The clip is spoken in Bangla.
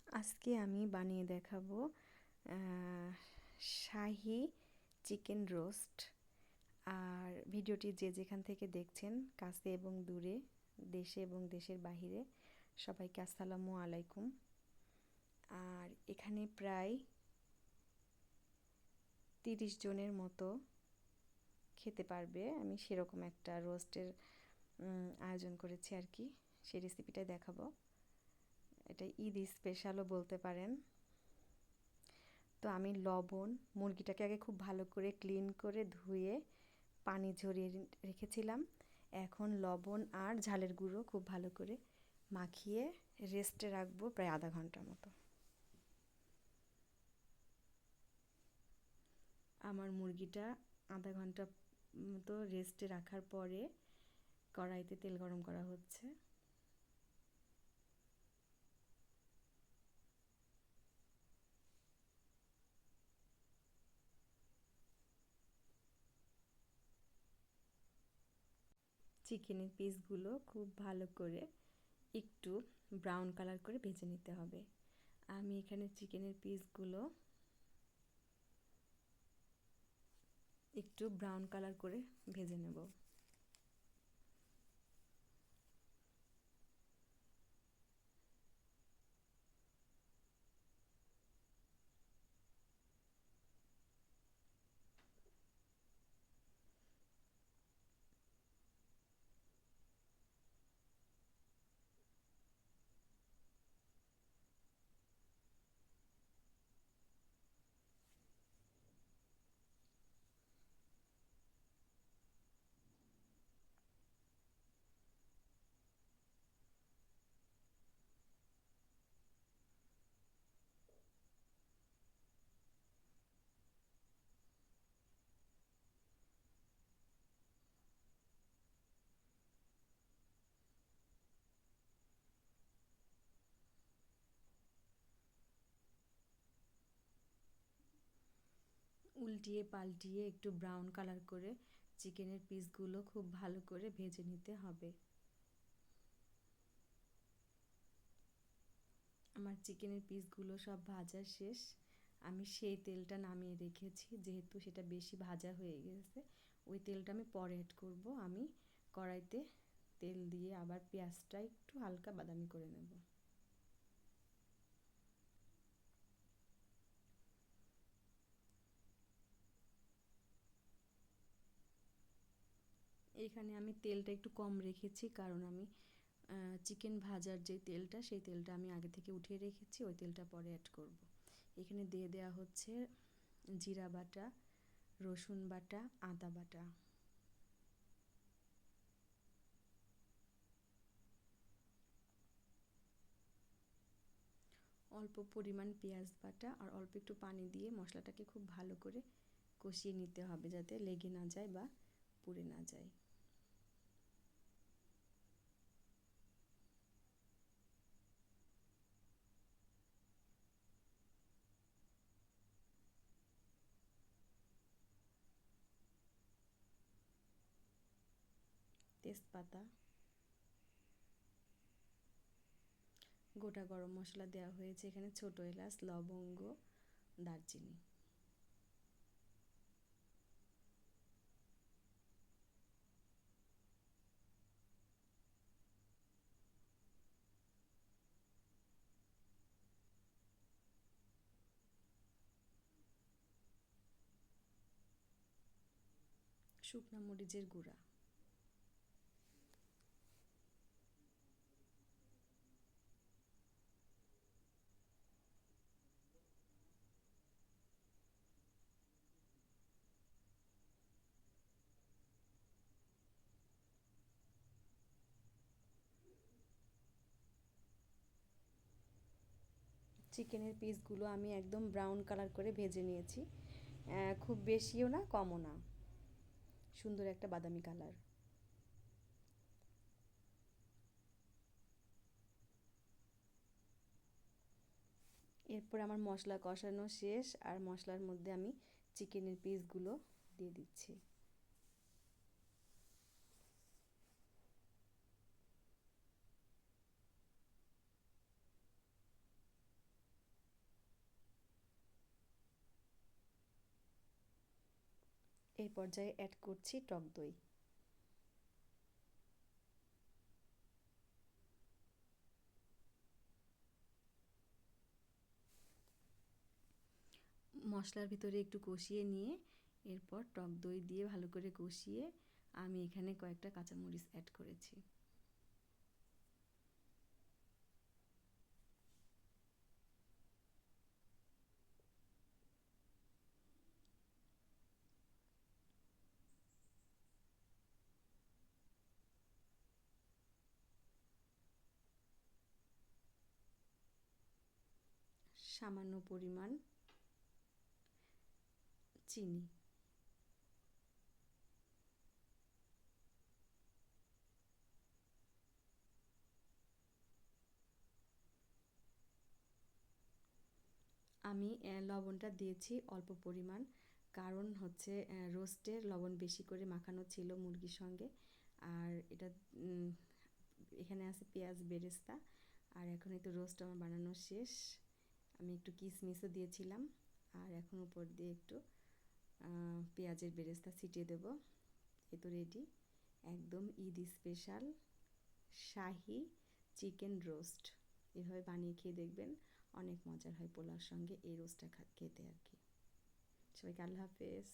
আজকে আমি বানিয়ে দেখাবো শাহি চিকেন রোস্ট। আর ভিডিওটি যে যেখান থেকে দেখছেন, কাছে এবং দূরে, দেশে এবং দেশের বাহিরে, সবাইকে আসসালামু আলাইকুম। আর এখানে প্রায় 30 জনের মতো খেতে পারবে, আমি সেরকম একটা রোস্টের আয়োজন করেছি আর কি। সেই রেসিপিটাই দেখাবো। এটা ঈদ স্পেশালও বলতে পারেন। তো আমি লবণ, মুরগিটাকে আগে খুব ভালো করে ক্লিন করে ধুয়ে পানি ঝরিয়ে রেখেছিলাম। এখন লবণ আর ঝালের গুঁড়ো খুব ভালো করে মাখিয়ে রেস্টে রাখবো প্রায় আধা ঘন্টার মতো। আমার মুরগিটা আধা ঘন্টা মতো রেস্টে রাখার পরে কড়াইতে তেল গরম করা হচ্ছে। চিকেনের পিসগুলো খুব ভালো করে একটু ব্রাউন কালার করে ভেজে নিতে হবে। আমি এখানে চিকেনের পিসগুলো একটু ব্রাউন কালার করে ভেজে নেব। উল্টিয়ে পাল্টিয়ে একটু ব্রাউন কালার করে চিকেনের পিসগুলো খুব ভালো করে ভেজে নিতে হবে। আমার চিকেনের পিসগুলো সব ভাজা শেষ। আমি সেই তেলটা নামিয়ে রেখেছি, যেহেতু সেটা বেশি ভাজা হয়ে গেছে। ওই তেলটা আমি পরে অ্যাড করব। আমি কড়াইতে তেল দিয়ে আবার পেঁয়াজটা একটু হালকা বাদামি করে নেব। এখানে আমি তেলটা একটু কম রেখেছি, কারণ আমি চিকেন ভাজার যে তেলটা, সেই তেলটা আমি আগে থেকে উঠিয়ে রেখেছি। ওই তেলটা পরে অ্যাড করব। এখানে দিয়ে দেওয়া হচ্ছে জিরা বাটা, রসুন বাটা, আদা বাটা, অল্প পরিমাণ পেঁয়াজ বাটা আর অল্প একটু পানি দিয়ে মশলাটাকে খুব ভালো করে কষিয়ে নিতে হবে, যাতে লেগে না যায় বা পুড়ে না যায়। তেজপাতা, গোটা গরম মশলা দেওয়া হয়েছে এখানে, ছোট এলাচ, লবঙ্গ, দারচিনি। শুকনা মরিচের গুঁড়া। চিকেনের পিসগুলো আমি একদম ব্রাউন কালার করে ভেজে নিয়েছি। খুব বেশিও না, কমও না, সুন্দর একটা বাদামি কালার। এরপর আমার মশলা কষানো শেষ, আর মশলার মধ্যে আমি চিকেনের পিসগুলো দিয়ে দিচ্ছি। এই পর্যায়ে অ্যাড করছি টক দই। মশলার ভিতরে একটু কষিয়ে নিয়ে এরপর টক দই দিয়ে ভালো করে কষিয়ে আমি এখানে কয়েকটা কাঁচামরিচ অ্যাড করেছি। সামান্য পরিমাণ চিনি। আমি লবণটা দিয়েছি অল্প পরিমাণ, কারণ হচ্ছে রোস্টের লবণ বেশি করে মাখানো ছিল মুরগির সঙ্গে। আর এটা এখানে আছে পেঁয়াজ বেরেস্তা। আর এখন এই তো রোস্ট আমার বানানো শেষ। আমি একটু কিশমিশও দিয়েছিলাম। আর এখন উপর দিয়ে একটু পেঁয়াজের বেরেস্তা ছিটিয়ে দেব। এই তো রেডি, একদম ঈদ স্পেশাল শাহি চিকেন রোস্ট। এভাবে বানিয়ে খেয়ে দেখবেন, অনেক মজার হয় পোলাওর সঙ্গে এই রোস্টটা খেতে আর কি। সবাইকে আল্লাহ হাফেজ।